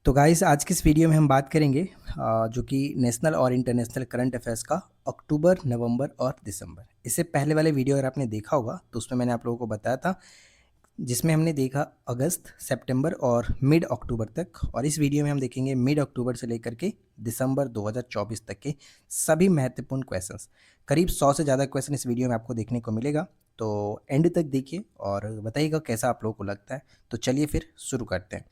तो गाइस आज की इस वीडियो में हम बात करेंगे जो कि नेशनल और इंटरनेशनल करंट अफेयर्स का अक्टूबर, नवंबर और दिसंबर। इससे पहले वाले वीडियो अगर आपने देखा होगा तो उसमें मैंने आप लोगों को बताया था, जिसमें हमने देखा अगस्त, सितंबर और मिड अक्टूबर तक। और इस वीडियो में हम देखेंगे मिड अक्टूबर से लेकर के दिसंबर 2024 तक के सभी महत्वपूर्ण क्वेश्चंस। करीब 100 से ज़्यादा क्वेश्चन इस वीडियो में आपको देखने को मिलेगा। तो एंड तक देखिए और बताइएगा कैसा आप लोगों को लगता है। तो चलिए फिर शुरू करते हैं।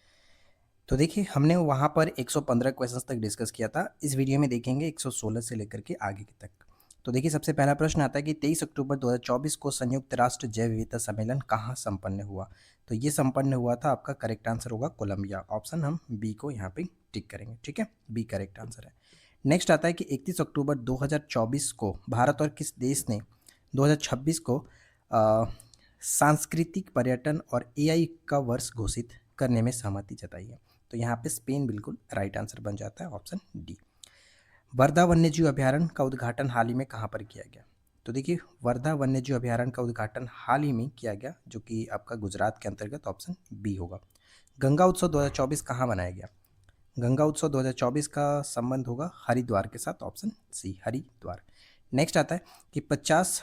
तो देखिए हमने वहाँ पर 115 क्वेश्चंस तक डिस्कस किया था। इस वीडियो में देखेंगे 116 से लेकर के आगे की तक। तो देखिए सबसे पहला प्रश्न आता है कि 23 अक्टूबर 2024 को संयुक्त राष्ट्र जैव विविधता सम्मेलन कहाँ संपन्न हुआ। तो ये संपन्न हुआ था, आपका करेक्ट आंसर होगा कोलंबिया। ऑप्शन हम बी को यहाँ पे टिक करेंगे, ठीक है, बी करेक्ट आंसर है। नेक्स्ट आता है कि 31 अक्टूबर 2024 को भारत और किस देश ने 2026 को सांस्कृतिक पर्यटन और एआई का वर्ष घोषित करने में सहमति जताई है। तो यहाँ पे स्पेन बिल्कुल राइट आंसर बन जाता है, ऑप्शन डी। वर्धा वन्यजीव अभयारण्य का उद्घाटन हाल ही में कहाँ पर किया गया। तो देखिए वर्धा वन्यजीव अभयारण्य का उद्घाटन हाल ही में किया गया, जो कि आपका गुजरात के अंतर्गत, ऑप्शन बी होगा। गंगा उत्सव 2024 कहाँ मनाया गया। गंगा उत्सव 2024 का संबंध होगा हरिद्वार के साथ, ऑप्शन सी हरिद्वार। नेक्स्ट आता है कि 50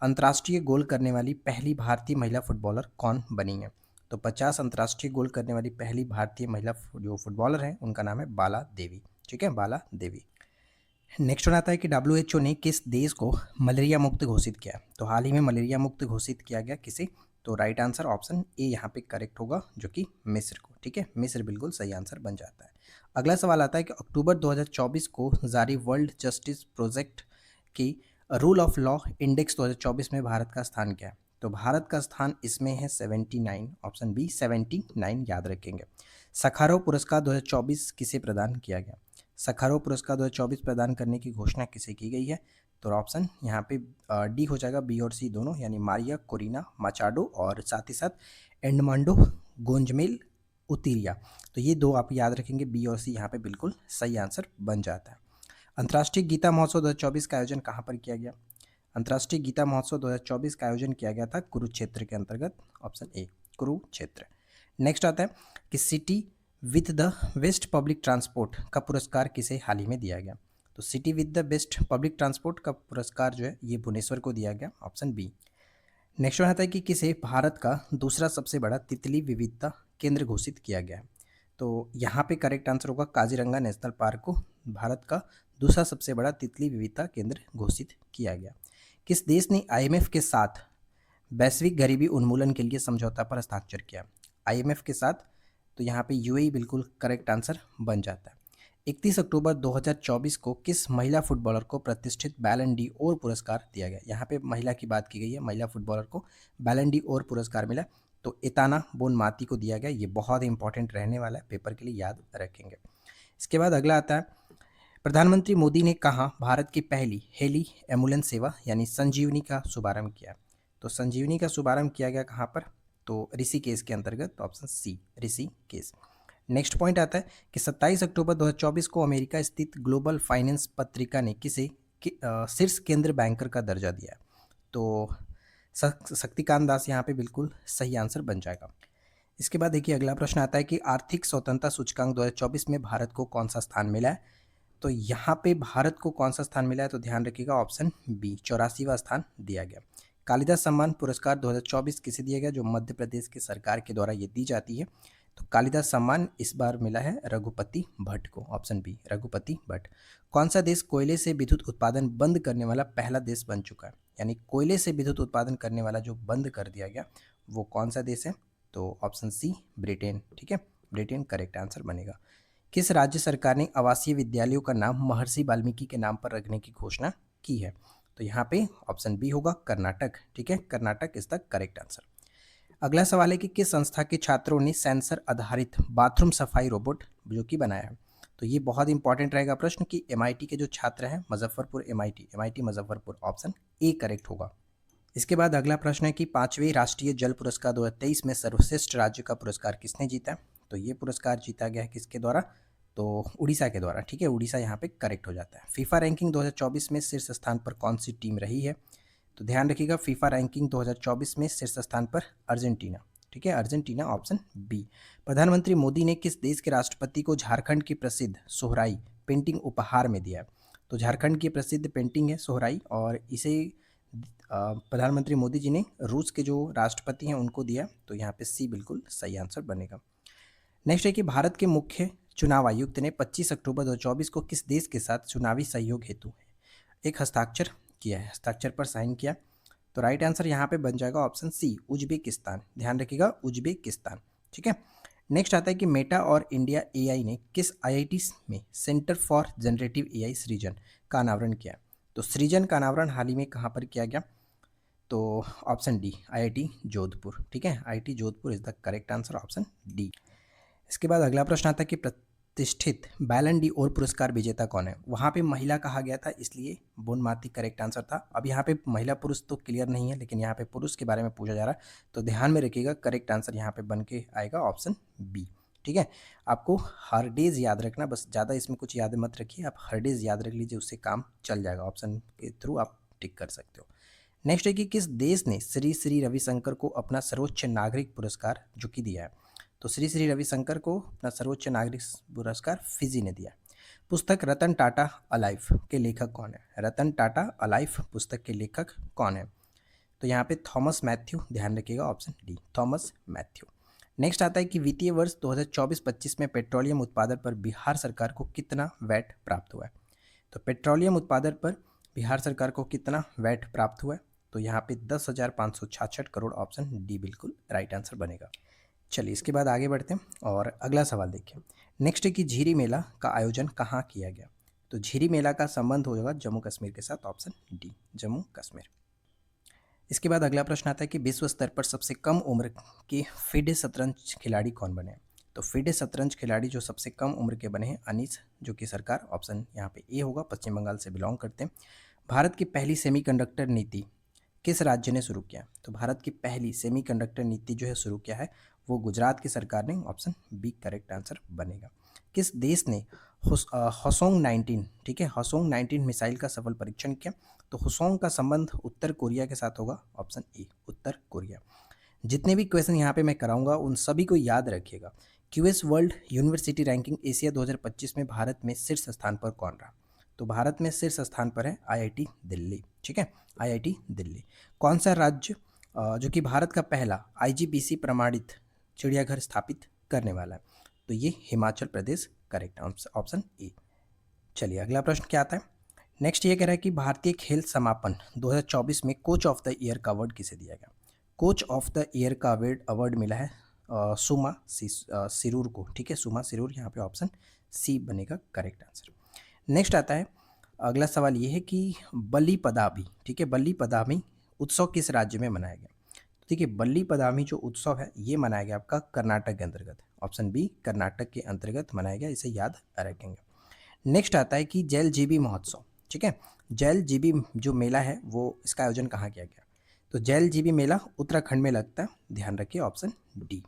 अंतर्राष्ट्रीय गोल करने वाली पहली भारतीय महिला फुटबॉलर कौन बनी है। तो 50 अंतर्राष्ट्रीय गोल करने वाली पहली भारतीय महिला जो फुटबॉलर हैं उनका नाम है बाला देवी, ठीक है, बाला देवी। नेक्स्ट वन आता है कि WHO ने किस देश को मलेरिया मुक्त घोषित किया। तो हाल ही में मलेरिया मुक्त घोषित किया गया किसे। तो राइट आंसर ऑप्शन ए यहाँ पे करेक्ट होगा, जो कि मिस्र को, ठीक है, मिस्र बिल्कुल सही आंसर बन जाता है। अगला सवाल आता है कि अक्टूबर 2024 को जारी वर्ल्ड जस्टिस प्रोजेक्ट की रूल ऑफ लॉ इंडेक्स 2024 में भारत का स्थान क्या है। तो भारत का स्थान इसमें है 79, ऑप्शन बी 79 याद रखेंगे। सखारोव पुरस्कार 2024 किसे प्रदान किया गया। सखारोव पुरस्कार 2024 प्रदान करने की घोषणा किसे की गई है। तो ऑप्शन यहाँ पे डी हो जाएगा, बी और सी दोनों, यानी मारिया कोरिना माचाडो और साथ ही साथ एंडमांडो गोंजमेल उतिरिया। तो ये दो आप याद रखेंगे, बी और सी यहाँ पे बिल्कुल सही आंसर बन जाता है। अंतर्राष्ट्रीय गीता महोत्सव 2024 का आयोजन कहाँ पर किया गया। अंतर्राष्ट्रीय गीता महोत्सव 2024 का आयोजन किया गया था कुरुक्षेत्र के अंतर्गत, ऑप्शन ए कुरुक्षेत्र। नेक्स्ट आता है कि city with the best public transport का पुरस्कार किसे हाल ही में दिया गया। तो city with the best public transport का पुरस्कार जो है ये भुवनेश्वर को दिया गया, ऑप्शन बी। नेक्स्ट वन आता है कि किसे भारत का दूसरा सबसे बड़ा तितली विविधता केंद्र घोषित किया गया है। तो यहाँ पे करेक्ट आंसर होगा काजीरंगा नेशनल पार्क को भारत का दूसरा सबसे बड़ा तितली विविधता केंद्र घोषित किया गया। किस देश ने IMF के साथ वैश्विक गरीबी उन्मूलन के लिए समझौता पर हस्ताक्षर किया। IMF के साथ, तो यहाँ पे UAE बिल्कुल करेक्ट आंसर बन जाता है। 31 अक्टूबर 2024 को किस महिला फुटबॉलर को प्रतिष्ठित बैलन डी ओर पुरस्कार दिया गया। यहाँ पे महिला की बात की गई है, महिला फुटबॉलर को बैलन डी ओर पुरस्कार मिला, तो एताना बोनमाती को दिया गया। ये बहुत इंपॉर्टेंट रहने वाला है, पेपर के लिए याद रखेंगे। इसके बाद अगला आता है, प्रधानमंत्री मोदी ने कहा भारत की पहली हेली एम्बुलेंस सेवा यानी संजीवनी का शुभारंभ किया। तो संजीवनी का शुभारंभ किया गया कहाँ पर। तो ऋषिकेश के अंतर्गत, option C Rishikesh. Next point आता है कि 27 अक्टूबर 2024 को अमेरिका स्थित ग्लोबल फाइनेंस पत्रिका ने किसे शीर्ष केंद्र बैंकर का दर्जा दिया। तो शक्तिकांत दास यहाँ पे बिल्कुल सही आंसर बन जाएगा। इसके बाद देखिए अगला प्रश्न आता है कि आर्थिक स्वतंत्रता सूचकांक 2024 में भारत को कौन सा स्थान मिला है। तो यहाँ पे भारत को कौन सा स्थान मिला है, तो ध्यान रखिएगा ऑप्शन बी 84वां स्थान दिया गया। कालिदास सम्मान पुरस्कार 2024 किसे दिया गया, जो मध्य प्रदेश की सरकार के द्वारा ये दी जाती है। तो कालिदास सम्मान इस बार मिला है रघुपति भट्ट को, ऑप्शन बी रघुपति भट्ट। कौन सा देश कोयले से विद्युत उत्पादन बंद करने वाला पहला देश बन चुका है, यानी कोयले से विद्युत उत्पादन करने वाला जो बंद कर दिया गया वो कौन सा देश है। तो ऑप्शन सी ब्रिटेन, ठीक है, ब्रिटेन करेक्ट आंसर बनेगा। किस राज्य सरकार ने आवासीय विद्यालयों का नाम महर्षि वाल्मीकि के नाम पर रखने की घोषणा की है। तो यहाँ पे ऑप्शन बी होगा कर्नाटक, ठीक है, Karnataka is the correct answer. अगला सवाल है कि किस संस्था के छात्रों ने सेंसर आधारित बाथरूम सफाई रोबोट जो कि बनाया है। तो ये बहुत इंपॉर्टेंट रहेगा प्रश्न कि MIT के जो छात्र हैं Muzaffarpur MIT Muzaffarpur, option A correct होगा। इसके बाद अगला प्रश्न है कि 5वें राष्ट्रीय जल पुरस्कार 2023 में सर्वश्रेष्ठ राज्य का पुरस्कार किसने जीता है। तो ये पुरस्कार जीता गया है किसके द्वारा, तो उड़ीसा के द्वारा, ठीक है, उड़ीसा यहाँ पे करेक्ट हो जाता है। फीफा रैंकिंग 2024 में शीर्ष स्थान पर कौन सी टीम रही है। तो ध्यान रखिएगा फीफा रैंकिंग 2024 में शीर्ष स्थान पर अर्जेंटीना, ठीक है, अर्जेंटीना ऑप्शन बी। प्रधानमंत्री मोदी ने किस देश के राष्ट्रपति को झारखंड की प्रसिद्ध सोहराई पेंटिंग उपहार में दिया है? तो झारखंड की प्रसिद्ध पेंटिंग है सोहराई, और इसे प्रधानमंत्री मोदी जी ने रूस के जो राष्ट्रपति हैं उनको दिया। तो यहाँ पे सी बिल्कुल सही आंसर बनेगा। नेक्स्ट है कि भारत के मुख्य चुनाव आयुक्त ने 25 अक्टूबर 2024 को किस देश के साथ चुनावी सहयोग हेतु एक हस्ताक्षर किया है, हस्ताक्षर पर साइन किया? तो राइट आंसर यहाँ पे बन जाएगा ऑप्शन सी, उज्बेकिस्तान। ध्यान रखिएगा, उज्बेकिस्तान। ठीक है। नेक्स्ट आता है कि मेटा और इंडिया एआई ने किस आईआईटी में सेंटर फॉर जनरेटिव एआई सृजन का अनावरण किया? तो सृजन का अनावरण हाल ही में कहाँ पर किया गया? तो ऑप्शन डी, आईआईटी जोधपुर। ठीक है, IIT Jodhpur is the correct answer, option D. इसके बाद अगला प्रश्न आता है कि प्रतिष्ठित बैलन डी और पुरस्कार विजेता कौन है? वहाँ पे महिला कहा गया था, इसलिए बोनमाती करेक्ट आंसर था। अब यहाँ पे महिला पुरुष तो क्लियर नहीं है, लेकिन यहाँ पे पुरुष के बारे में पूछा जा रहा है, तो ध्यान में रखिएगा, करेक्ट आंसर यहाँ पे बन के आएगा ऑप्शन बी। ठीक है, आपको हर डेज याद रखना, बस ज़्यादा इसमें कुछ याद मत रखिए, आप हर डेज याद रख लीजिए, उससे काम चल जाएगा। ऑप्शन के थ्रू आप टिक कर सकते हो। नेक्स्ट है कि किस देश ने श्री श्री रविशंकर को अपना सर्वोच्च नागरिक पुरस्कार जो कि दिया है? तो श्री श्री रविशंकर को अपना सर्वोच्च नागरिक पुरस्कार फिजी ने दिया। पुस्तक रतन टाटा अलाइफ के लेखक कौन है? रतन टाटा अलाइफ पुस्तक के लेखक कौन है? तो यहाँ पे थॉमस मैथ्यू। ध्यान रखिएगा, option D, Thomas Matthew. Next आता है कि वित्तीय वर्ष 2024-25 में पेट्रोलियम उत्पादन पर बिहार सरकार को कितना वैट प्राप्त हुआ है? तो पेट्रोलियम उत्पादन पर बिहार सरकार को कितना वैट प्राप्त हुआ है? तो यहाँ पे 10,566 करोड़, ऑप्शन डी बिल्कुल राइट आंसर बनेगा। चलिए इसके बाद आगे बढ़ते हैं और अगला सवाल देखिए। नेक्स्ट है कि झिरी मेला का आयोजन कहाँ किया गया? तो झिरी मेला का संबंध होगा जम्मू कश्मीर के साथ, ऑप्शन डी, जम्मू कश्मीर। इसके बाद अगला प्रश्न आता है कि विश्व स्तर पर सबसे कम उम्र के फिडे शतरंज खिलाड़ी कौन बने? तो फिडे शतरंज खिलाड़ी जो सबसे कम उम्र के बने हैं, अनीस जो कि सरकार, ऑप्शन यहाँ पे ए होगा, पश्चिम बंगाल से बिलोंग करते हैं। भारत की पहली सेमीकंडक्टर नीति किस राज्य ने शुरू किया? तो भारत की पहली सेमीकंडक्टर नीति जो है शुरू किया है वो गुजरात की सरकार ने, ऑप्शन बी करेक्ट आंसर बनेगा। किस देश ने होसोंग 19, ठीक है, होसोंग 19 मिसाइल का सफल परीक्षण किया? तो होसोंग का संबंध उत्तर कोरिया के साथ होगा, ऑप्शन ए, उत्तर कोरिया। जितने भी क्वेश्चन यहाँ पे मैं कराऊंगा उन सभी को याद रखिएगा। QS world university ranking Asia 2025 में भारत में शीर्ष स्थान पर कौन रहा? तो भारत में शीर्ष स्थान पर है आईआईटी दिल्ली। ठीक है, आईआईटी दिल्ली। कौन सा राज्य जो कि भारत का पहला आईजीपीसी प्रमाणित चिड़ियाघर स्थापित करने वाला है? तो ये Himachal Pradesh, correct option A. चलिए अगला प्रश्न क्या आता है? नेक्स्ट ये कह रहा है कि भारतीय खेल समापन 2024 में कोच ऑफ द ईयर का अवार्ड किसे दिया गया? कोच ऑफ द ईयर का अवार्ड मिला है सुमा सिरूर को। ठीक है, सुमा सिरूर, यहाँ पे ऑप्शन सी बनेगा करेक्ट आंसर। नेक्स्ट आता है अगला सवाल ये है कि बलि पदामी, ठीक है, बलि पदामी उत्सव किस राज्य में मनाया गया? देखिए बल्ली पदामी जो उत्सव है ये मनाया गया आपका कर्नाटक के अंतर्गत, ऑप्शन बी कर्नाटक के अंतर्गत मनाया गया, इसे याद रखेंगे। नेक्स्ट आता है कि जैल जीबी महोत्सव, ठीक है, जैल जीबी जो मेला है वो इसका आयोजन कहाँ किया गया? तो जैल जीबी मेला उत्तराखंड में लगता है, ध्यान रखिए, ऑप्शन डी।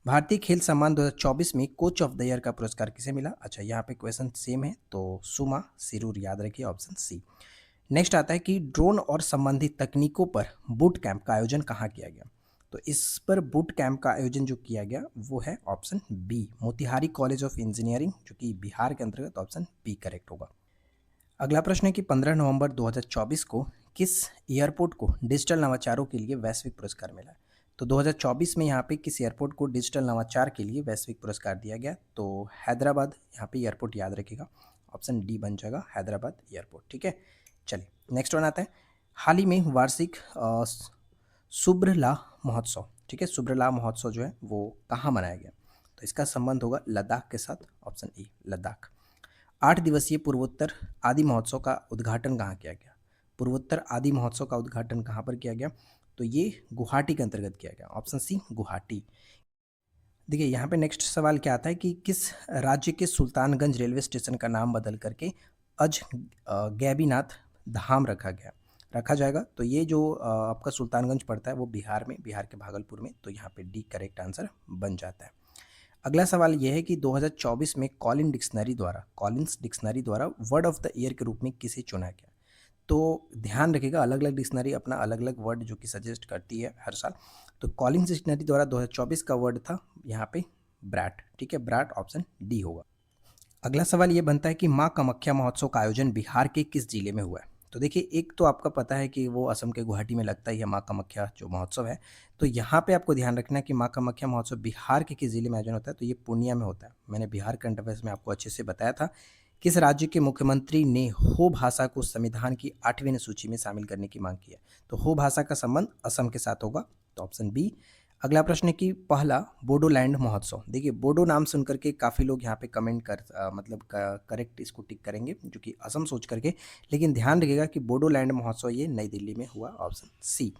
भारतीय खेल सम्मान 2024 में कोच ऑफ द ईयर का पुरस्कार किसे मिला? अच्छा यहाँ पे क्वेश्चन सेम है, तो सुमा सिरूर, याद रखिए, ऑप्शन सी। नेक्स्ट आता है कि ड्रोन और संबंधित तकनीकों पर बूट कैंप का आयोजन कहाँ किया गया? तो इस पर बूट कैंप का आयोजन जो किया गया वो है option B, Motihari college of engineering जो कि बिहार के अंतर्गत, ऑप्शन बी करेक्ट होगा। अगला प्रश्न है कि 15 नवंबर 2024 को किस एयरपोर्ट को डिजिटल नवाचारों के लिए वैश्विक पुरस्कार मिला? तो 2024 में यहाँ पे किस एयरपोर्ट को डिजिटल नवाचार के लिए वैश्विक पुरस्कार दिया गया? तो हैदराबाद, यहाँ पे एयरपोर्ट याद रखिएगा, ऑप्शन डी बन जाएगा हैदराबाद एयरपोर्ट। ठीक है, चलिए नेक्स्ट वन आता है हाल ही में वार्षिक सुब्रला महोत्सव, ठीक है, सुब्रला महोत्सव जो है वो कहाँ मनाया गया? तो इसका संबंध होगा लद्दाख के साथ, ऑप्शन ए लद्दाख। 8 दिवसीय पूर्वोत्तर आदि महोत्सव का उद्घाटन कहाँ किया गया? पूर्वोत्तर आदि महोत्सव का उद्घाटन कहाँ पर किया गया? तो ये गुवाहाटी के अंतर्गत किया गया, ऑप्शन सी गुवाहाटी। देखिए यहाँ पे नेक्स्ट सवाल क्या आता है कि किस राज्य के सुल्तानगंज रेलवे स्टेशन का नाम बदल करके अज गैबीनाथ धाम रखा जाएगा? तो ये जो आपका सुल्तानगंज पड़ता है वो बिहार में, बिहार के भागलपुर में, तो यहाँ पे डी करेक्ट आंसर बन जाता है। अगला सवाल यह है कि 2024 में कॉलिन्स डिक्शनरी द्वारा वर्ड ऑफ द ईयर के रूप में किसे चुना गया? तो ध्यान रखिएगा, अलग अलग डिक्शनरी अपना अलग अलग वर्ड जो कि सजेस्ट करती है हर साल। तो कॉलिंस डिक्शनरी द्वारा 2024 का वर्ड था यहाँ पे ब्रैट, ठीक है, ब्रैट ऑप्शन डी होगा। अगला सवाल ये बनता है कि माँ कामाख्या महोत्सव का आयोजन बिहार के किस जिले में हुआ है। तो देखिए, एक तो आपका पता है कि वो असम के गुवाहाटी में लगता ही है माँ कामाख्या जो महोत्सव है। तो यहाँ पे आपको ध्यान रखना है कि माँ कामाख्या महोत्सव बिहार के किस जिले में आयोजन होता है। तो ये पूर्णिया में होता है। मैंने बिहार करंट अफेयर्स में आपको अच्छे से बताया था। किस राज्य के मुख्यमंत्री ने हो भाषा को संविधान की 8वीं अनुसूची में शामिल करने की मांग की है। तो हो भाषा का संबंध असम के साथ होगा, तो ऑप्शन बी। अगला प्रश्न है कि पहला बोडोलैंड महोत्सव। देखिए, बोडो नाम सुन करके काफ़ी लोग यहाँ पे कमेंट मतलब करेक्ट इसको टिक करेंगे जो कि असम सोच करके, लेकिन ध्यान रखिएगा कि बोडोलैंड महोत्सव ये नई दिल्ली में हुआ, ऑप्शन सी।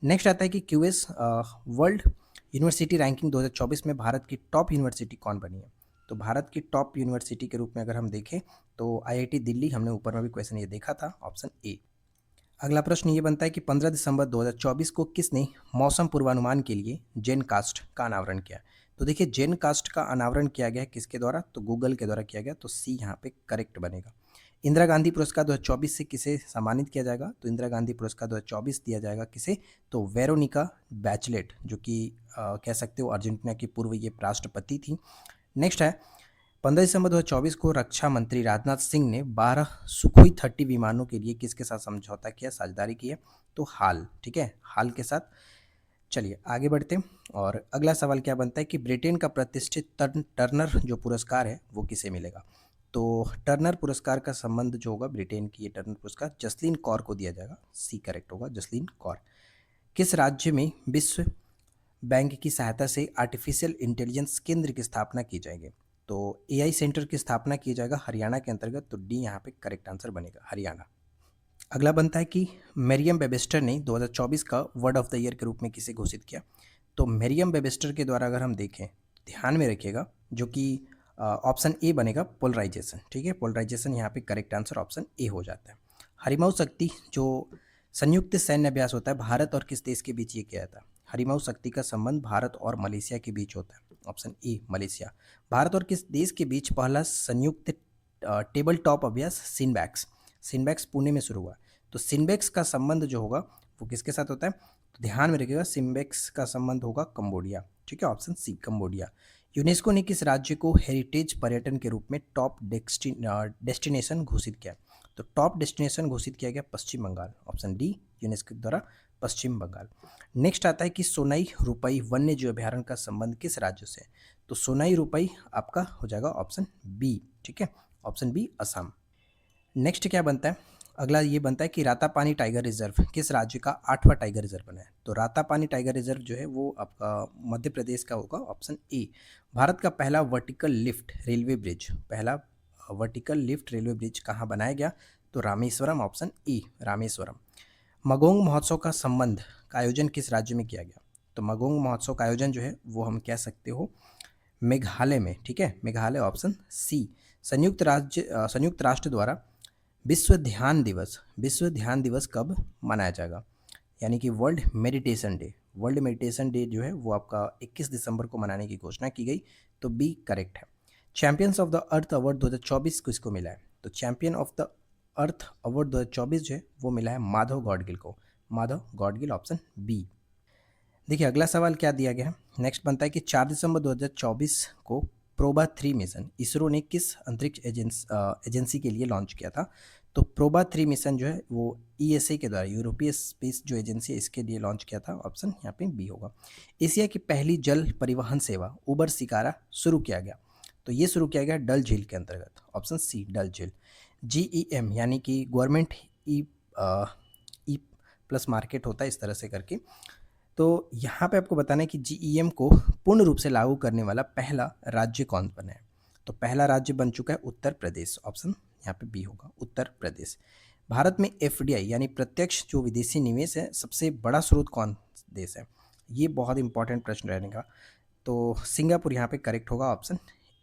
नेक्स्ट आता है कि क्यूएस वर्ल्ड यूनिवर्सिटी रैंकिंग 2024 में भारत की टॉप यूनिवर्सिटी कौन बनी है। तो भारत की टॉप यूनिवर्सिटी के रूप में अगर हम देखें तो आईआईटी दिल्ली, हमने ऊपर में भी क्वेश्चन ये देखा था, ऑप्शन ए। अगला प्रश्न ये बनता है कि 15 दिसंबर 2024 को किसने मौसम पूर्वानुमान के लिए जेनकास्ट का अनावरण किया। तो देखिए, जेनकास्ट का अनावरण किया गया है किसके द्वारा, तो गूगल के द्वारा किया गया, तो सी यहाँ पे करेक्ट बनेगा। इंदिरा गांधी पुरस्कार 2024 से किसे सम्मानित किया जाएगा। तो इंदिरा गांधी पुरस्कार 2024 दिया जाएगा किसे, तो वेरोनिका बैचलेट, जो कि कह सकते हो अर्जेंटीना की पूर्व ये राष्ट्रपति थी। नेक्स्ट है 15 दिसंबर 2024 को रक्षा मंत्री राजनाथ सिंह ने 12 सुखोई 30 विमानों के लिए किसके साथ समझौता किया, साझेदारी की है। तो हाल, ठीक है, हाल के साथ। चलिए आगे बढ़ते हैं। और अगला सवाल क्या बनता है कि ब्रिटेन का प्रतिष्ठित टर्नर जो पुरस्कार है वो किसे मिलेगा। तो टर्नर पुरस्कार का संबंध जो होगा, ब्रिटेन की ये टर्नर पुरस्कार जसलीन कौर को दिया जाएगा, सी करेक्ट होगा, जसलीन कौर। किस राज्य में विश्व बैंक की सहायता से आर्टिफिशियल इंटेलिजेंस केंद्र की स्थापना की जाएगी। तो एआई सेंटर की स्थापना की जाएगा हरियाणा के अंतर्गत, तो डी यहाँ पे करेक्ट आंसर बनेगा, हरियाणा। अगला बनता है कि मेरियम वेबस्टर ने 2024 का वर्ड ऑफ द ईयर के रूप में किसे घोषित किया। तो मेरियम वेबस्टर के द्वारा अगर हम देखें, ध्यान में रखिएगा, जो कि ऑप्शन ए बनेगा, पोलराइजेशन, ठीक है, पोलराइजेशन यहाँ पे करेक्ट आंसर ऑप्शन ए हो जाता है। हरिमाऊ शक्ति जो संयुक्त सैन्य अभ्यास होता है, भारत और किस देश के बीच ये किया जाता है। हरिमाऊ शक्ति का संबंध भारत और मलेशिया के बीच होता है, ऑप्शन ए मलेशिया। भारत और किस देश के बीच पहला संयुक्त टेबल टॉप अभ्यास सिनबैक्स, सिनबैक्स पुणे में शुरू हुआ। तो सिनबैक्स का संबंध जो होगा वो किसके साथ होता है, तो ध्यान में रखिएगा, सिनबैक्स का संबंध होगा कंबोडिया, ठीक है, ऑप्शन सी कंबोडिया। यूनेस्को ने किस राज्य को हेरिटेज पर्यटन के रूप में टॉप डेस्टिनेशन घोषित किया। तो टॉप डेस्टिनेशन घोषित किया गया पश्चिम बंगाल, ऑप्शन डी, यूनेस्को द्वारा पश्चिम बंगाल। नेक्स्ट आता है कि सोनाई रुपई वन्य जीव अभ्यारण्य का संबंध किस राज्य से। तो सोनाई रुपई आपका हो जाएगा ऑप्शन बी, ठीक है, ऑप्शन बी असम। नेक्स्ट क्या बनता है, अगला ये बनता है कि रातापानी टाइगर रिजर्व किस राज्य का 8वां टाइगर रिजर्व बना है। तो रातापानी टाइगर रिजर्व जो है वो आपका मध्य प्रदेश का होगा, ऑप्शन ए। भारत का पहला वर्टिकल लिफ्ट रेलवे ब्रिज, पहला वर्टिकल लिफ्ट रेलवे ब्रिज कहाँ बनाया गया, तो रामेश्वरम, ऑप्शन ई, रामेश्वरम। मगोंग महोत्सव का संबंध का आयोजन किस राज्य में किया गया। तो मगोंग महोत्सव का आयोजन जो है वो हम कह सकते हो मेघालय में, ठीक है, मेघालय, ऑप्शन सी। संयुक्त राष्ट्र द्वारा विश्व ध्यान दिवस, विश्व ध्यान दिवस कब मनाया जाएगा, यानी कि world meditation day, world meditation day जो है वो आपका 21 दिसंबर को मनाने की घोषणा की गई, तो बी करेक्ट है। Champions of the earth award 2024 किसको मिला है। तो champion of the earth award 2024 जो है वो मिला है माधव गॉडगिल को, माधव गॉडगिल, ऑप्शन बी। देखिए अगला सवाल क्या दिया गया है, नेक्स्ट बनता है कि 4 दिसंबर 2024 को प्रोबा 3 मिशन इसरो ने किस अंतरिक्ष एजेंसी के लिए लॉन्च किया था। तो प्रोबा 3 मिशन जो है वो ईएसए के द्वारा, यूरोपीय स्पेस जो एजेंसी है, इसके लिए लॉन्च किया था, ऑप्शन यहाँ पे बी होगा। एशिया की पहली जल परिवहन सेवा उबर शिकारा शुरू किया गया। तो ये शुरू किया गया डल झील के अंतर्गत, ऑप्शन सी, डल झील। जीईएम यानी कि government e E plus market होता है, इस तरह से करके। तो यहाँ पे आपको बताना है कि जीईएम को पूर्ण रूप से लागू करने वाला पहला राज्य कौन बना है। तो पहला राज्य बन चुका है उत्तर प्रदेश, ऑप्शन यहाँ पे बी होगा, उत्तर प्रदेश। भारत में एफडीआई यानी प्रत्यक्ष जो विदेशी निवेश है, सबसे बड़ा स्रोत कौन देश है। ये बहुत इंपॉर्टेंट प्रश्न रहेगा। तो सिंगापुर यहाँ पे करेक्ट होगा, ऑप्शन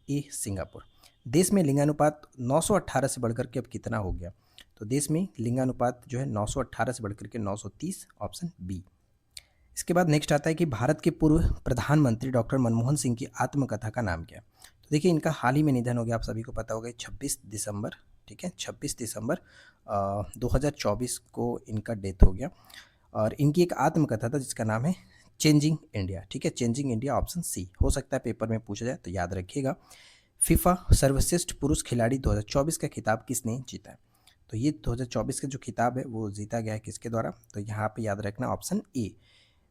ए, सिंगापुर। देश में लिंगानुपात 918 से बढ़कर के अब कितना हो गया। तो देश में लिंगानुपात जो है 918 से बढ़कर के 930, ऑप्शन बी। इसके बाद नेक्स्ट आता है कि भारत के पूर्व प्रधानमंत्री डॉक्टर मनमोहन सिंह की आत्मकथा का नाम क्या है। तो देखिए इनका हाल ही में निधन हो गया, आप सभी को पता होगा, 26 दिसंबर ठीक है, 26 दिसंबर 2024 को इनका डेथ हो गया। और इनकी एक आत्मकथा था जिसका नाम है चेंजिंग इंडिया, ठीक है, चेंजिंग इंडिया, ऑप्शन सी। हो सकता है पेपर में पूछा जाए तो याद रखिएगा। फीफा सर्वश्रेष्ठ पुरुष खिलाड़ी 2024 का खिताब किसने जीता है? तो ये 2024 का जो खिताब है वो जीता गया है किसके द्वारा? तो यहाँ पे याद रखना option A,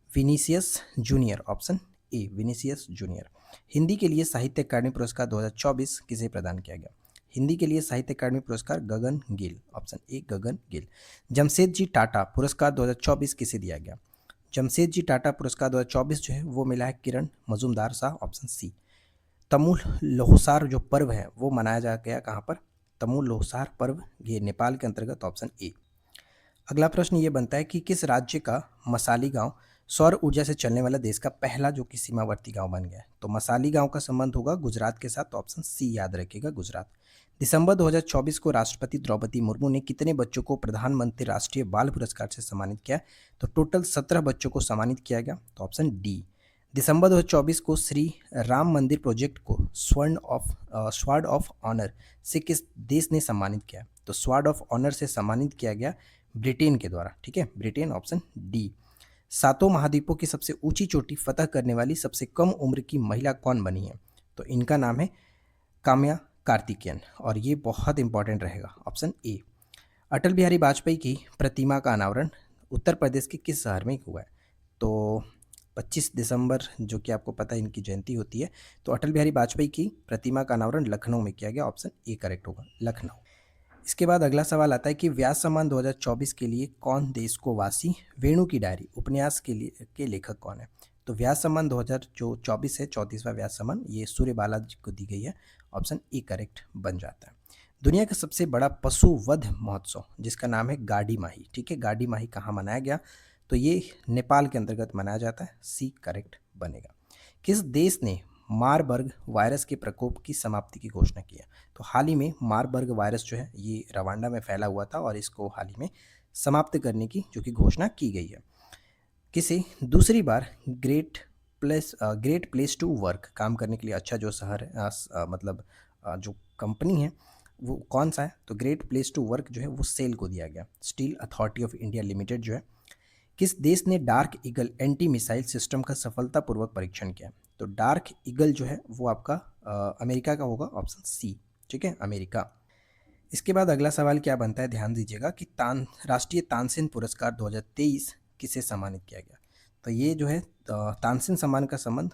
Vinicius junior, option A, Vinicius junior. Hindi के लिए साहित्य अकादमी पुरस्कार 2024 किसे प्रदान किया गया? हिंदी के लिए साहित्य अकादमी पुरस्कार गगन गिल, ऑप्शन ए, गगन गिल। जमशेदजी टाटा पुरस्कार 2024 किसे दिया गया? जमशेदजी टाटा पुरस्कार 2024 जो है वो मिला है किरण मजूमदार शाह, ऑप्शन सी। तमु लोहसार जो पर्व है वो मनाया जा गया कहाँ पर? तमु लोहसार पर्व ये नेपाल के अंतर्गत, ऑप्शन ए। अगला प्रश्न ये बनता है कि किस राज्य का मसाली गांव सौर ऊर्जा से चलने वाला देश का पहला जो कि सीमावर्ती गांव बन गया है? तो मसाली गांव का संबंध होगा गुजरात के साथ, ऑप्शन सी याद रखिएगा, गुजरात। दिसंबर 2024 को राष्ट्रपति द्रौपदी मुर्मू ने कितने बच्चों को प्रधानमंत्री राष्ट्रीय बाल पुरस्कार से सम्मानित किया? तो टोटल 17 बच्चों को सम्मानित किया गया, तो ऑप्शन डी। दिसंबर 2024 को श्री राम मंदिर प्रोजेक्ट को स्वार्ड ऑफ ऑनर से किस देश ने सम्मानित किया? तो स्वार्ड ऑफ ऑनर से सम्मानित किया गया ब्रिटेन के द्वारा, ठीक है, ब्रिटेन, ऑप्शन डी। सातों महाद्वीपों की सबसे ऊंची चोटी फतह करने वाली सबसे कम उम्र की महिला कौन बनी है? तो इनका नाम है काम्या कार्तिकेयन, और ये बहुत इंपॉर्टेंट रहेगा, ऑप्शन ए। अटल बिहारी वाजपेयी की प्रतिमा का अनावरण उत्तर प्रदेश के किस शहर में हुआ है? तो 25 दिसंबर जो कि आपको पता है इनकी जयंती होती है, तो अटल बिहारी वाजपेयी की प्रतिमा का अनावरण लखनऊ में किया गया, ऑप्शन ए करेक्ट होगा, लखनऊ। इसके बाद अगला सवाल आता है कि व्यास सम्मान 2024 के लिए कौन देश को वासी वेणु की डायरी उपन्यास के लेखक कौन है? तो व्यास सम्मान 2024 है 34वां व्यास सम्मान, ये सूर्य बालाजी को दी गई है, ऑप्शन ए करेक्ट बन जाता है। दुनिया का सबसे बड़ा पशु वध महोत्सव जिसका नाम है गाडी माही, ठीक है, गाडी माही कहाँ मनाया गया? तो ये नेपाल के अंतर्गत मनाया जाता है, सी करेक्ट बनेगा। किस देश ने मारबर्ग वायरस के प्रकोप की समाप्ति की घोषणा की है? तो हाल ही में मारबर्ग वायरस जो है ये रवांडा में फैला हुआ था और इसको हाल ही में समाप्त करने की जो कि घोषणा की गई है। किसे दूसरी बार ग्रेट प्लेस टू वर्क, काम करने के लिए अच्छा जो शहर है, जो कंपनी है वो कौन सा है? तो ग्रेट प्लेस टू वर्क जो है वो सेल को दिया गया, steel authority of India limited जो है। किस देश ने dark eagle anti missile system का सफलतापूर्वक परीक्षण किया? तो डार्क ईगल जो है वो आपका अमेरिका का होगा, ऑप्शन सी, ठीक है, अमेरिका। इसके बाद अगला सवाल क्या बनता है, ध्यान दीजिएगा कि राष्ट्रीय तानसेन पुरस्कार 2023 किसे सम्मानित किया गया? तो ये जो है तानसेन सम्मान का संबंध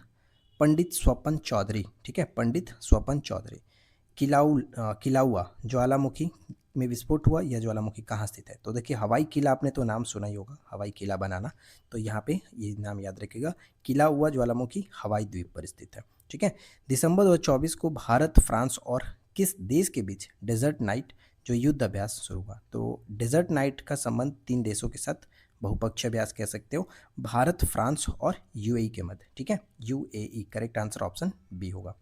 पंडित स्वपन चौधरी, ठीक है, पंडित स्वपन चौधरी। किलाउआ ज्वालामुखी में विस्फोट हुआ, यह ज्वालामुखी कहाँ स्थित है? तो देखिए हवाई किला आपने तो नाम सुना ही होगा, हवाई किला बनाना, तो यहाँ पे ये नाम याद रखिएगा, किलाउआ ज्वालामुखी हवाई द्वीप पर स्थित है, ठीक है। दिसंबर 2024 को भारत, फ्रांस और किस देश के बीच डेजर्ट नाइट जो युद्ध अभ्यास शुरू हुआ? तो डेजर्ट नाइट का संबंध 3 देशों के साथ बहुपक्षीय अभ्यास कह सकते हो, भारत, फ्रांस और यूएई के मध्य, ठीक है, UAE correct answer option B होगा।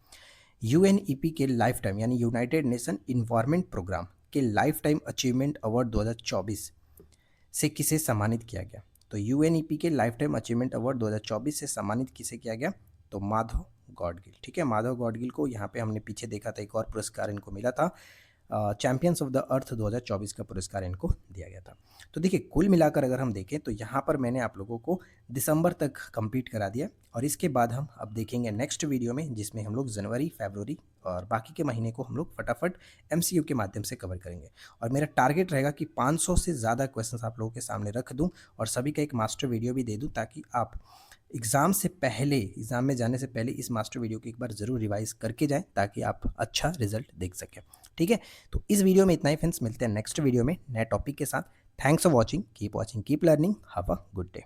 यूएनईपी के लाइफ टाइम यानी यूनाइटेड नेशन इन्वायरमेंट प्रोग्राम के लाइफ टाइम अचीवमेंट अवार्ड 2024 से किसे सम्मानित किया गया? तो यूएनईपी के लाइफ टाइम अचीवमेंट अवार्ड 2024 से सम्मानित किसे किया गया? तो माधव गॉडगिल, ठीक है, माधव गॉडगिल को यहाँ पे हमने पीछे देखा था, एक और पुरस्कार इनको मिला था, चैंपियंस ऑफ द अर्थ 2024 का पुरस्कार इनको दिया गया था। तो देखिए कुल मिलाकर अगर हम देखें तो यहाँ पर मैंने आप लोगों को दिसंबर तक कंप्लीट करा दिया, और इसके बाद हम अब देखेंगे नेक्स्ट वीडियो में जिसमें हम लोग जनवरी, फरवरी और बाकी के महीने को हम लोग फटाफट एमसीक्यू के माध्यम से कवर करेंगे। और मेरा टारगेट रहेगा कि 500 से ज़्यादा क्वेश्चंस आप लोगों के सामने रख दूं और सभी का एक मास्टर वीडियो भी दे दूं, ताकि आप एग्ज़ाम में जाने से पहले इस मास्टर वीडियो को एक बार ज़रूर रिवाइज करके जाएं, ताकि आप अच्छा रिजल्ट देख सकें, ठीक है। तो इस वीडियो में इतना ही फ्रेंड्स, मिलते हैं नेक्स्ट वीडियो में नए टॉपिक के साथ। Thanks for watching, keep learning, have a good day.